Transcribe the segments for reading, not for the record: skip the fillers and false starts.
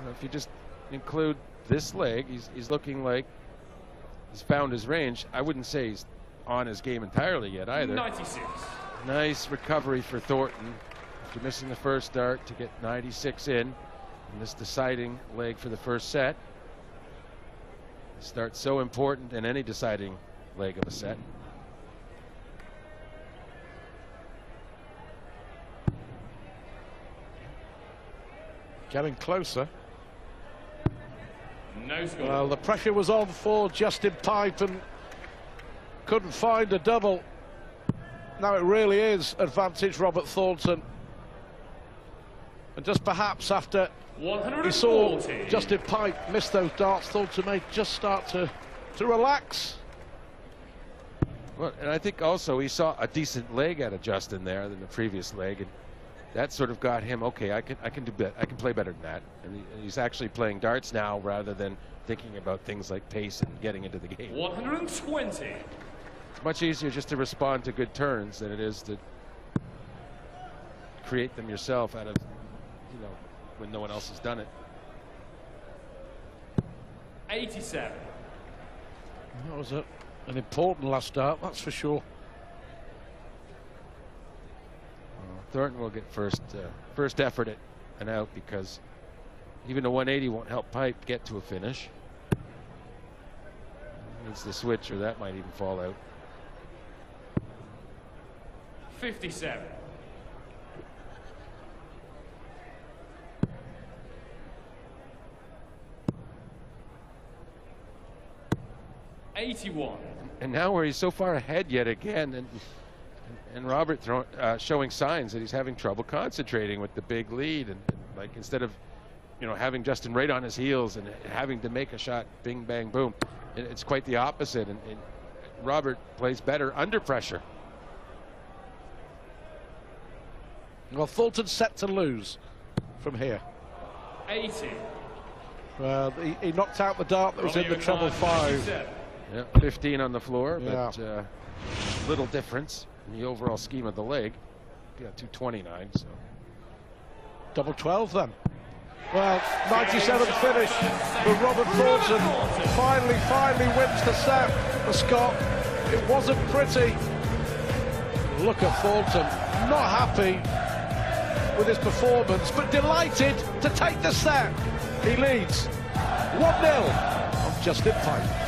if you just include this leg, he's looking like he's found his range. I wouldn't say he's on his game entirely yet either. 96. Nice recovery for Thornton after missing the first dart to get 96 in this deciding leg for the first set. This start's so important in any deciding leg of a set. Getting closer. No score. Well, the pressure was on for Justin Pipe and couldn't find a double. Now it really is advantage Robert Thornton. And just perhaps after he saw Justin Pipe miss those darts, Thornton may just start to relax. Well, and I think also he saw a decent leg out of Justin there than the previous leg, and that sort of got him, okay, I can do better. I can play better than that. And he's actually playing darts now rather than thinking about things like pace and getting into the game. 120. It's much easier just to respond to good turns than it is to create them yourself out of, you know, when no one else has done it. 87. That was an important last start, that's for sure. Thornton will get first effort at an out, because even a 180 won't help Pipe get to a finish. Needs the switch, or that might even fall out. 57. $81. And now where he's so far ahead yet again, and Robert showing signs that he's having trouble concentrating with the big lead, and like instead of, you know, having Justin right on his heels and having to make a shot, bing bang boom, it's quite the opposite, and Robert plays better under pressure. Well, Thornton's set to lose from here. 80. Well, he knocked out the dart that was in the treble 5. Yeah, 15 on the floor, yeah. But little difference in the overall scheme of the leg. Yeah, 229. So double 12 then. Well, 97 finish for Robert Thornton. Finally wins the set. The Scot. It wasn't pretty. Look at Thornton, not happy with his performance, but delighted to take the set. He leads 1-0 on Justin Pipe.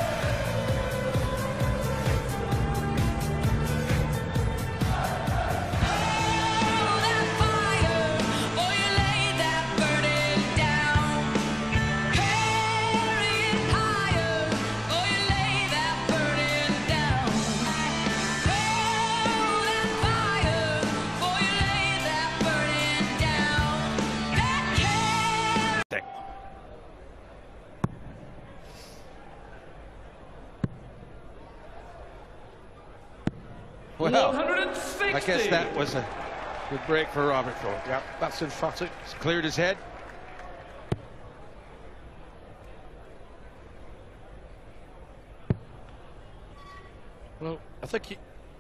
well, 160. I guess that was a good break for Robert Thornton. Yeah, that's emphatic. He's cleared his head. Well, I think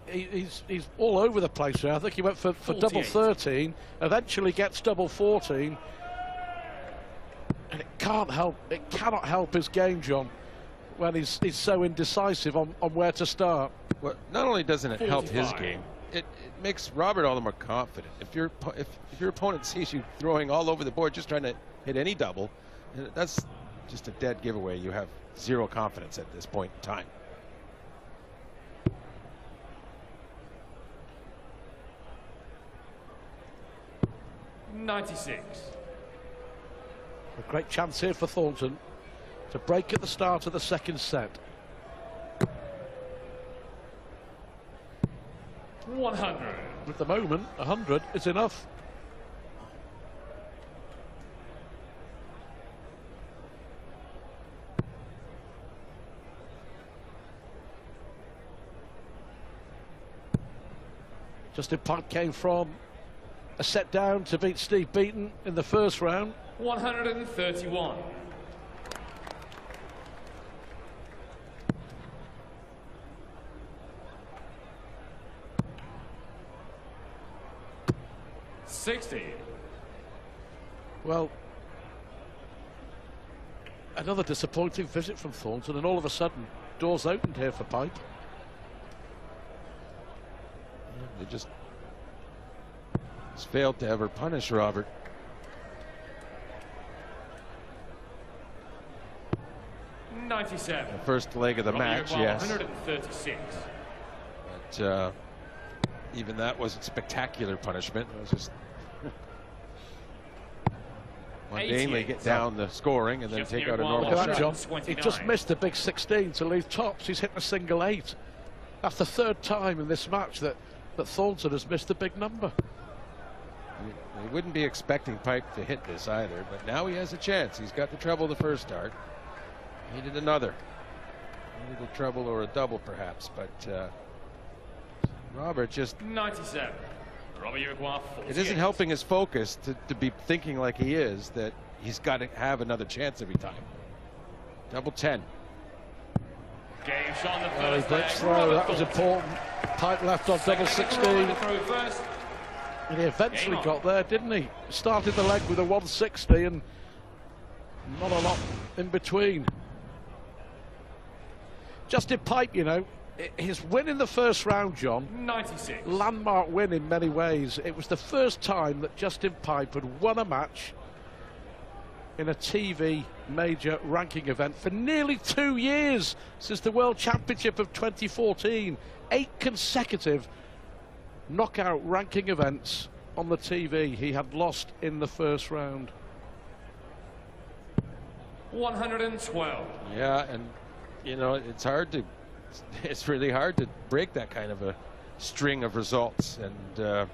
he's all over the place now. I think he went for double 13, eventually gets double 14, and it cannot help his game, John, when he's so indecisive on where to start. Well, not only doesn't it help his 45. game, it makes Robert all the more confident. If your opponent sees you throwing all over the board, just trying to hit any double, that's just a dead giveaway. You have zero confidence at this point in time. $96. A great chance here for Thornton to break at the start of the second set. 100. At the moment, 100 is enough. Justin Pipe came from a set down to beat Steve Beaton in the first round. 131. $60. Well, Another disappointing visit from Thornton, and all of a sudden, doors opened here for Pipe. They just failed to ever punish Robert. $97. The first leg of the match, yes. 136. But even that wasn't spectacular punishment. It was just mundanely get down the scoring and then take out a normal Look at that, John. shot. He just missed a big 16 to leave tops. He's hit a single 8. That's the third time in this match that Thornton has missed a big number. We wouldn't be expecting Pipe to hit this either, but now he has a chance. He's got the treble the first start. He needed another. He needed a treble or a double perhaps, but Robert just... 97. Robert, you require 48. It isn't helping his focus to be thinking like he is that he's got to have another chance every time. Double 10. Game shot on the Early first blitz leg. throw, that was important. Pipe left on double 16. And he eventually got there, didn't he? Started the leg with a 160 and not a lot in between. Justin Pipe, you know, his win in the first round, John, 96. landmark win in many ways. It was the first time that Justin Pipe had won a match in a TV major ranking event for nearly 2 years, since the World Championship of 2014. 8 consecutive knockout ranking events on the TV he had lost in the first round. 112. Yeah, and you know, it's really hard to break that kind of a string of results, and you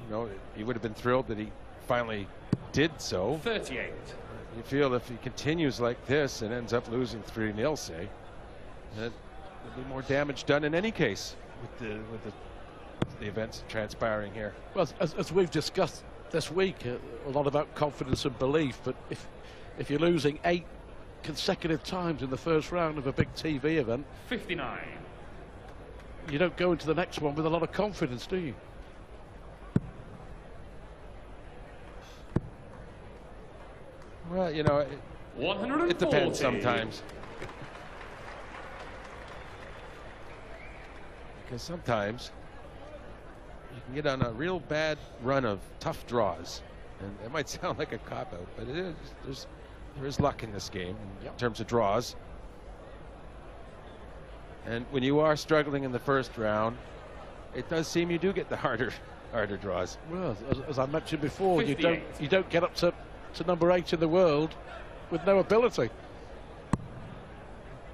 know, he would have been thrilled that he finally did so. 38. You feel if he continues like this and ends up losing 3-0, say, that there'll be more damage done in any case with the events transpiring here. Well, as we've discussed this week, a lot about confidence and belief, but if you're losing 8 consecutive times in the first round of a big TV event, 59. you don't go into the next one with a lot of confidence, do you? Well, you know, it depends sometimes. Because sometimes you can get on a real bad run of tough draws, and it might sound like a cop-out, but it is. There is luck in this game in terms of draws. And when you are struggling in the first round, it does seem you do get the harder draws. Well, as I mentioned before, 58. you don't get up to number 8 in the world with no ability.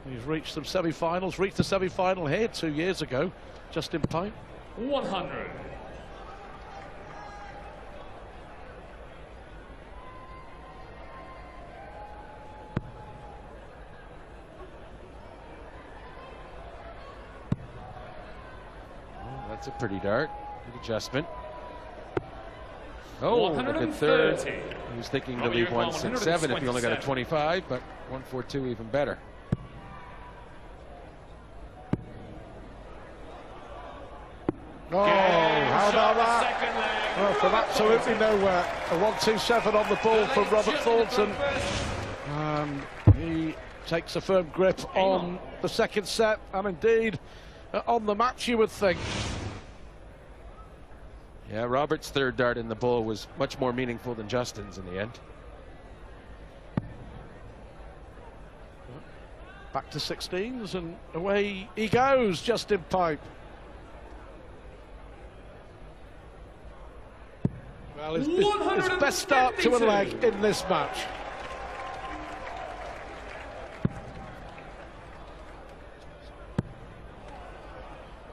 He's reached some semi-finals, reached the semi-final here 2 years ago, Justin Pipe. 100. That's a pretty dart. Good adjustment. Oh, look at third. He was thinking to leave 167 if he only got a 25, but 142 even better. Oh, how about that? Well, from absolutely nowhere. A 127 on the ball from Robert Thornton. He takes a firm grip on the second set, and indeed on the match, you would think. Yeah, Robert's third dart in the bowl was much more meaningful than Justin's in the end. Back to 16s, and away he goes, Justin Pipe. Well, his best start to a leg in this match.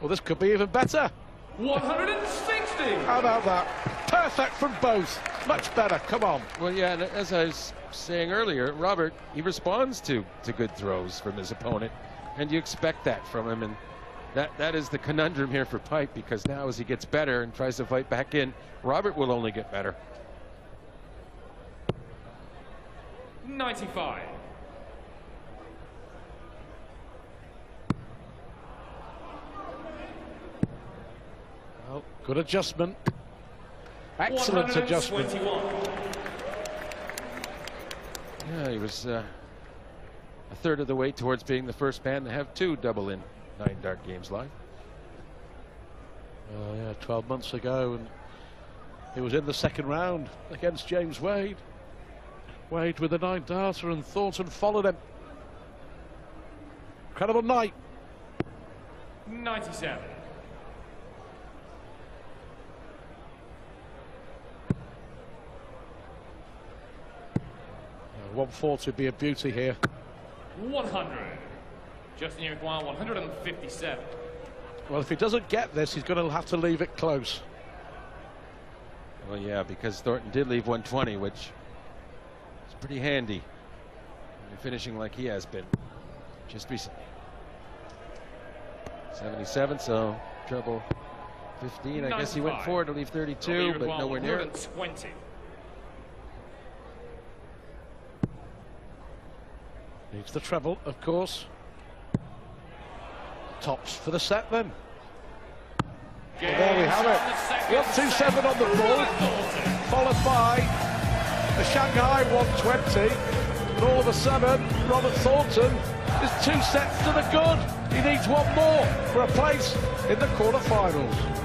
Well, this could be even better. 160. How about that? Perfect from both. Much better. Come on. Well, yeah, and as I was saying earlier, Robert, he responds to good throws from his opponent, and you expect that from him, and that is the conundrum here for Pipe, because now as he gets better and tries to fight back in, Robert will only get better. 95. Well, good adjustment. Excellent adjustment. Yeah, he was a third of the way towards being the first man to have 2 double-in 9 dart games live. Yeah, 12 months ago, and he was in the second round against James Wade. Wade with the 9 darter, and Thornton followed him. Incredible night. 97. Yeah, 140 would be a beauty here. 100. Justin, you require 157. Well, if he doesn't get this, he's going to have to leave it close. Well, yeah, because Thornton did leave 120, which is pretty handy. And finishing like he has been just recently. 77, so treble 15. I guess he went 4 to leave 32, but nowhere near it. 120. Needs the treble, of course. Tops for the set then. Well, there we have it. 127 on the ball, followed by the Shanghai 120. And all of a sudden, Robert Thornton is 2 sets to the good. He needs 1 more for a place in the quarterfinals.